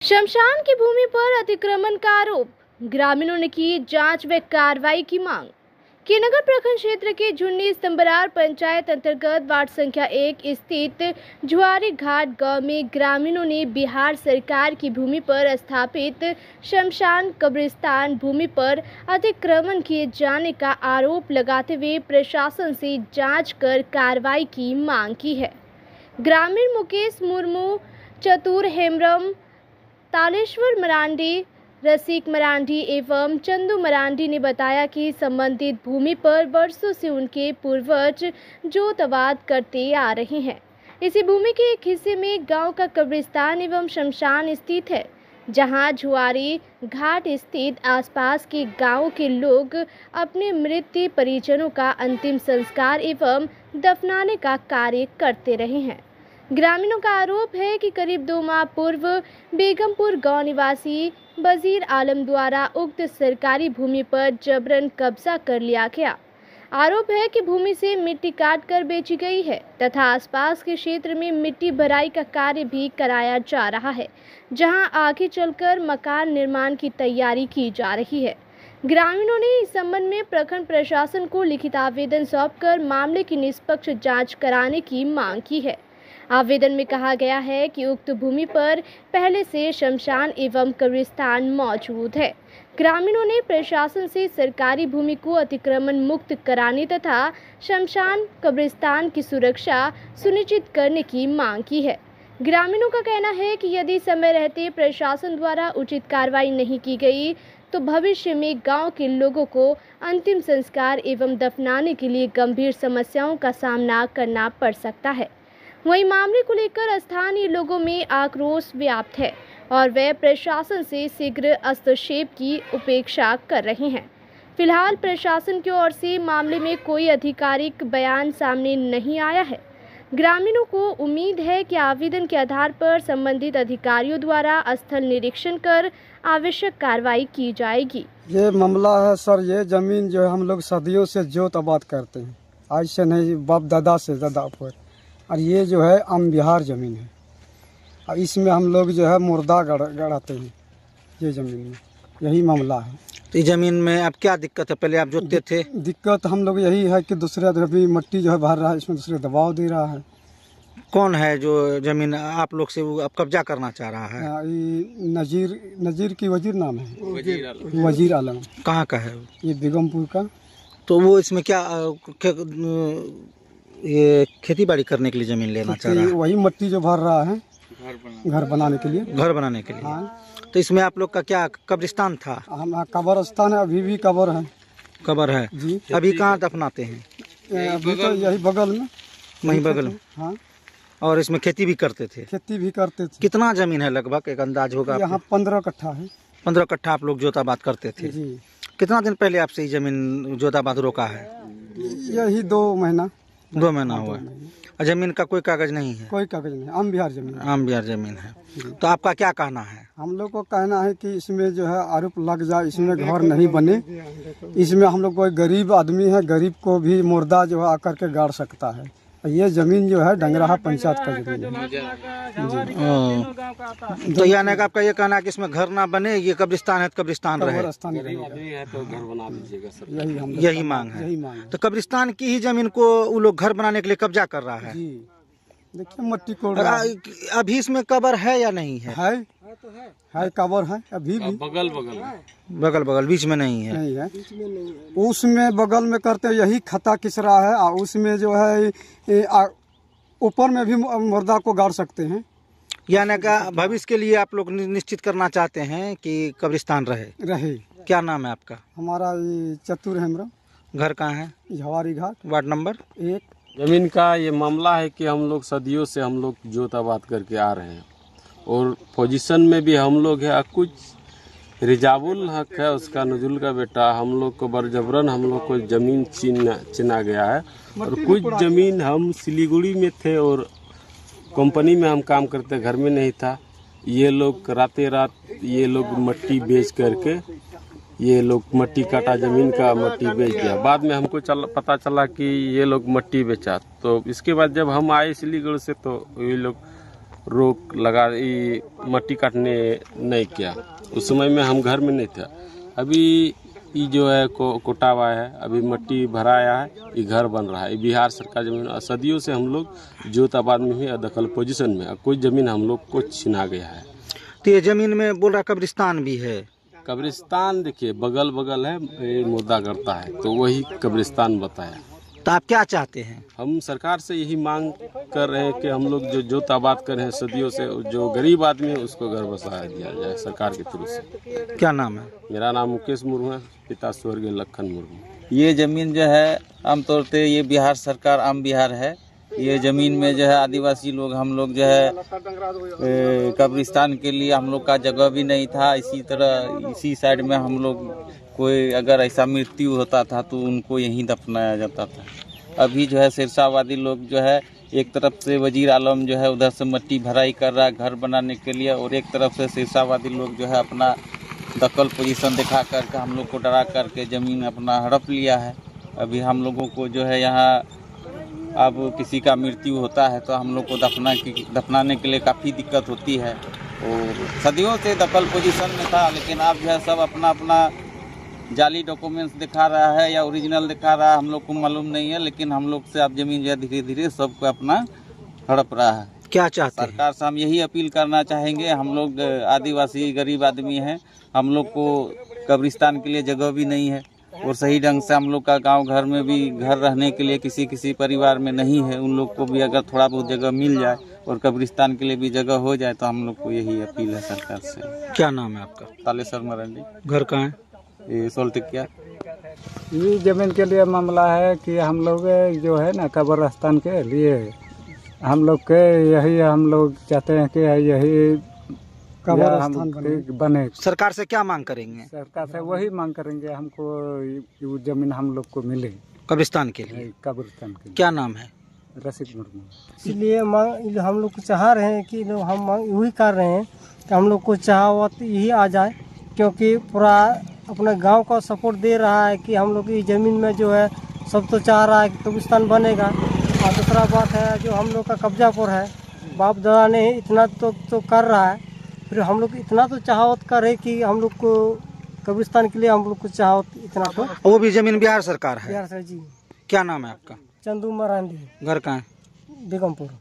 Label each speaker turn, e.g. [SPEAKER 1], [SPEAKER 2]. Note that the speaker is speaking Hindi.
[SPEAKER 1] शमशान की भूमि पर अतिक्रमण का आरोप, ग्रामीणों ने की जांच व कार्रवाई की मांग। कि नगर प्रखंड क्षेत्र के झुन्नी स्तंबरार पंचायत अंतर्गत वार्ड संख्या 1 स्थित जुआरी घाट गांव में ग्रामीणों ने बिहार सरकार की भूमि पर स्थापित शमशान कब्रिस्तान भूमि पर अतिक्रमण किए जाने का आरोप लगाते हुए प्रशासन से जांच कर कार्रवाई की मांग की है। ग्रामीण मुकेश मुर्मू, चतुर हेम्ब्रम, तालेश्वर मरांडी, रसिक मरांडी एवं चंदू मरांडी ने बताया कि संबंधित भूमि पर वर्षों से उनके पूर्वज जोतवाद करते आ रहे हैं। इसी भूमि के एक हिस्से में गांव का कब्रिस्तान एवं शमशान स्थित है, जहां जुआरी घाट स्थित आसपास के गांवों के लोग अपने मृत परिजनों का अंतिम संस्कार एवं दफनाने का कार्य करते रहे हैं। ग्रामीणों का आरोप है कि करीब 2 माह पूर्व बेगमपुर गांव निवासी बजीर आलम द्वारा उक्त सरकारी भूमि पर जबरन कब्जा कर लिया गया। आरोप है कि भूमि से मिट्टी काटकर बेची गई है तथा आसपास के क्षेत्र में मिट्टी भराई का कार्य भी कराया जा रहा है, जहां आगे चलकर मकान निर्माण की तैयारी की जा रही है। ग्रामीणों ने इस संबंध में प्रखंड प्रशासन को लिखित आवेदन सौंपकर मामले की निष्पक्ष जाँच कराने की मांग की है। आवेदन में कहा गया है कि उक्त भूमि पर पहले से शमशान एवं कब्रिस्तान मौजूद है। ग्रामीणों ने प्रशासन से सरकारी भूमि को अतिक्रमण मुक्त कराने तथा शमशान कब्रिस्तान की सुरक्षा सुनिश्चित करने की मांग की है। ग्रामीणों का कहना है कि यदि समय रहते प्रशासन द्वारा उचित कार्रवाई नहीं की गई तो भविष्य में गांव के लोगों को अंतिम संस्कार एवं दफनाने के लिए गंभीर समस्याओं का सामना करना पड़ सकता है। वहीं मामले को लेकर स्थानीय लोगों में आक्रोश व्याप्त है और वे प्रशासन से शीघ्र हस्तक्षेप की उपेक्षा कर रहे हैं। फिलहाल प्रशासन की ओर से मामले में कोई आधिकारिक बयान सामने नहीं आया है। ग्रामीणों को उम्मीद है कि आवेदन के आधार पर संबंधित अधिकारियों द्वारा स्थल निरीक्षण कर आवश्यक कार्रवाई की जाएगी।
[SPEAKER 2] ये मामला है सर, ये जमीन जो है हम लोग सदियों से जोत आबाद करते हैं, आज से नहीं, बाप दादा से दादा पर। और ये जो है आम बिहार ज़मीन है और इसमें हम लोग जो है मुर्दा गड़ाते हैं ये ज़मीन में, यही मामला है।
[SPEAKER 3] तो इस ज़मीन में अब क्या दिक्कत है? पहले आप जोतते थे? दिक्कत
[SPEAKER 2] हम लोग यही है कि दूसरे अभी मिट्टी जो है भर रहा है, इसमें दूसरे दबाव दे रहा है।
[SPEAKER 3] कौन है जो ज़मीन आप लोग से वो अब कब्जा करना चाह रहा है?
[SPEAKER 2] नजीर की वजीर नाम है, वजीर आलम।
[SPEAKER 3] कहाँ का है?
[SPEAKER 2] ये बेगमपुर का।
[SPEAKER 3] तो वो इसमें क्या ये खेती बाड़ी करने के लिए जमीन लेना चाह रहा है?
[SPEAKER 2] वही मिट्टी जो भर रहा है घर बनाने के लिए।
[SPEAKER 3] घर बनाने के लिए। हाँ। तो इसमें आप लोग का क्या कब्रिस्तान था?
[SPEAKER 2] हमारा कब्रिस्तान है, अभी भी कब्र है।
[SPEAKER 3] कब्र है जी। अभी कहाँ दफनाते हैं?
[SPEAKER 2] अभी तो यही बगल में,
[SPEAKER 3] वहीं बगल में।
[SPEAKER 2] हाँ।
[SPEAKER 3] और इसमें खेती भी करते थे?
[SPEAKER 2] खेती भी करते थे।
[SPEAKER 3] कितना जमीन है लगभग, एक अंदाज होगा?
[SPEAKER 2] यहाँ 15 कट्ठा है।
[SPEAKER 3] 15 कट्ठा आप लोग जोताबाद करते थे
[SPEAKER 2] जी।
[SPEAKER 3] कितना दिन पहले आपसे ये जमीन जोताबाद रोका है?
[SPEAKER 2] यही 2 महीना।
[SPEAKER 3] 2 महीना हुआ। जमीन का कोई कागज नहीं है?
[SPEAKER 2] कोई कागज नहीं, आम बिहार जमीन।
[SPEAKER 3] आम बिहार जमीन है। तो आपका क्या कहना है?
[SPEAKER 2] हम लोग को कहना है कि इसमें जो है आरोप लग जाए, इसमें घर नहीं बने। इसमें हम लोग कोई गरीब आदमी है, गरीब को भी मुर्दा जो है आकर के गाड़ सकता है। ये जमीन जो है डंगराहा पंचायत का जमीन है।
[SPEAKER 3] तो यानी कि आपका ये कहना है कि इसमें घर ना बने, ये कब्रिस्तान है तो कब्रिस्तान रहे। यही मांग है। तो कब्रिस्तान की ही जमीन को वो लोग घर बनाने के लिए कब्जा कर रहा है।
[SPEAKER 2] देखिए मट्टी कोड़।
[SPEAKER 3] अभी इसमें कब्र है या नहीं है?
[SPEAKER 2] है कब्र है अभी भी।
[SPEAKER 3] बगल बीच में नहीं है।
[SPEAKER 2] नहीं है, उसमें बगल में करते यही खता किसरा है और उसमें जो है ऊपर में भी मुर्दा को गाड़ सकते हैं।
[SPEAKER 3] यानी कि भविष्य के लिए आप लोग निश्चित करना चाहते हैं कि कब्रिस्तान रहे। क्या नाम है आपका?
[SPEAKER 2] हमारा चतुर हेम्ब्रम। घर
[SPEAKER 3] कहाँ है?
[SPEAKER 2] जुआरी घाट,
[SPEAKER 3] वार्ड नंबर
[SPEAKER 4] 1। जमीन का ये मामला है कि हम लोग सदियों से हम लोग जोत आबाद करके आ रहे हैं और पोजीशन में भी हम लोग है। कुछ रिजाबुल हक है, उसका नजुल का बेटा, हम लोग को बरजबरन हम लोग को ज़मीन चिना गया है। और कुछ ज़मीन हम सिलीगुड़ी में थे और कंपनी में हम काम करते, घर में नहीं था। ये लोग रातें रात ये लोग मट्टी बेच करके ये लोग मट्टी काटा, ज़मीन का मट्टी बेच दिया। बाद में हमको पता चला कि ये लोग मट्टी बेचा। तो इसके बाद जब हम आए सिलीगुड़ी से तो ये लोग रोक लगा ये मट्टी काटने नहीं किया। उस समय में हम घर में नहीं थे। अभी ये जो है कोटावा है, अभी मट्टी भराया है, ये घर बन रहा है। ये बिहार सरकार जमीन सदियों से हम लोग जोत आबाद में ही अदखल पोजीशन में, कोई ज़मीन हम लोग को छिना गया है।
[SPEAKER 3] तो ये जमीन में बोल रहा कब्रिस्तान भी है।
[SPEAKER 4] कब्रिस्तान देखिए बगल बगल है, ये मुद्दा करता है तो वही कब्रिस्तान बताया।
[SPEAKER 3] तो आप क्या चाहते हैं?
[SPEAKER 4] हम सरकार से यही मांग कर रहे हैं कि हम लोग जो जोत आबाद कर रहे हैं सदियों से, जो गरीब आदमी है उसको घर बसा दिया जाए सरकार के थ्रू से।
[SPEAKER 3] क्या नाम है?
[SPEAKER 4] मेरा नाम मुकेश मुर्मू है, पिता स्वर्गीय लखन मुर्मू।
[SPEAKER 5] ये ज़मीन जो है आमतौर पे ये बिहार सरकार आम बिहार है। ये ज़मीन में जो है आदिवासी लोग हम लोग जो है कब्रिस्तान के लिए हम लोग का जगह भी नहीं था। इसी तरह इसी साइड में हम लोग कोई अगर ऐसा मृत्यु होता था तो उनको यहीं दफनाया जाता था। अभी जो है सिरसावादी लोग जो है एक तरफ से वजीर आलम जो है उधर से मट्टी भराई कर रहा है घर बनाने के लिए, और एक तरफ से सिरसावादी लोग जो है अपना दखल पोजीशन दिखा करके हम लोग को डरा करके ज़मीन अपना हड़प लिया है। अभी हम लोगों को जो है यहाँ अब किसी का मृत्यु होता है तो हम लोग को दफनाने के लिए काफ़ी दिक्कत होती है। और सदियों से दखल पोजीशन में था, लेकिन अब जो है सब अपना अपना जाली डॉक्यूमेंट्स दिखा रहा है या ओरिजिनल दिखा रहा है, हम लोग को मालूम नहीं है। लेकिन हम लोग से अब ज़मीन जो है धीरे धीरे सबको अपना हड़प रहा है।
[SPEAKER 3] क्या चाहते हैं?
[SPEAKER 5] सरकार से हम यही अपील करना चाहेंगे, हम लोग आदिवासी गरीब आदमी हैं, हम लोग को कब्रिस्तान के लिए जगह भी नहीं है, और सही ढंग से हम लोग का गांव घर में भी घर रहने के लिए किसी परिवार में नहीं है। उन लोग को भी अगर थोड़ा बहुत जगह मिल जाए और कब्रिस्तान के लिए भी जगह हो जाए तो हम लोग को यही अपील है सरकार से।
[SPEAKER 3] क्या नाम है आपका?
[SPEAKER 5] तालेश्वर मरांडी।
[SPEAKER 3] घर कहाँ है?
[SPEAKER 5] ये सोलटिकिया।
[SPEAKER 2] ये जमीन के लिए मामला है कि हम लोग जो है ना कब्रिस्तान के लिए हम लोग के यही हम लोग चाहते हैं कि यही कब्रिस्तान बने।
[SPEAKER 3] सरकार से क्या मांग करेंगे?
[SPEAKER 2] सरकार से वही मांग करेंगे, हमको वो जमीन हम लोग को मिले
[SPEAKER 3] कब्रिस्तान के लिए।
[SPEAKER 2] कब्रिस्तान के लिए।
[SPEAKER 3] क्या नाम है?
[SPEAKER 2] रसिक मुर्मू।
[SPEAKER 6] इसलिए मांग हम लोग चाह रहे हैं कि हम मांग यही कर रहे हैं कि हम लोग को चाहवत यही आ जाए, क्योंकि पूरा अपने गांव का सपोर्ट दे रहा है कि हम लोग की ज़मीन में जो है सब तो चाह रहा है कि कब्रिस्तान बनेगा। और दूसरा बात है जो हम लोग का कब्जा पर है, बाप दादा ने इतना तो कर रहा है, फिर हम लोग इतना तो चाहवत करे कि हम लोग को कब्रिस्तान के लिए हम लोग को चाहवत इतना तो।
[SPEAKER 3] वो भी जमीन बिहार सरकार है।
[SPEAKER 6] बिहार से जी।
[SPEAKER 3] क्या नाम है आपका?
[SPEAKER 6] चंदू मरांडी।
[SPEAKER 3] घर कहाँ है?
[SPEAKER 6] बेगमपुर।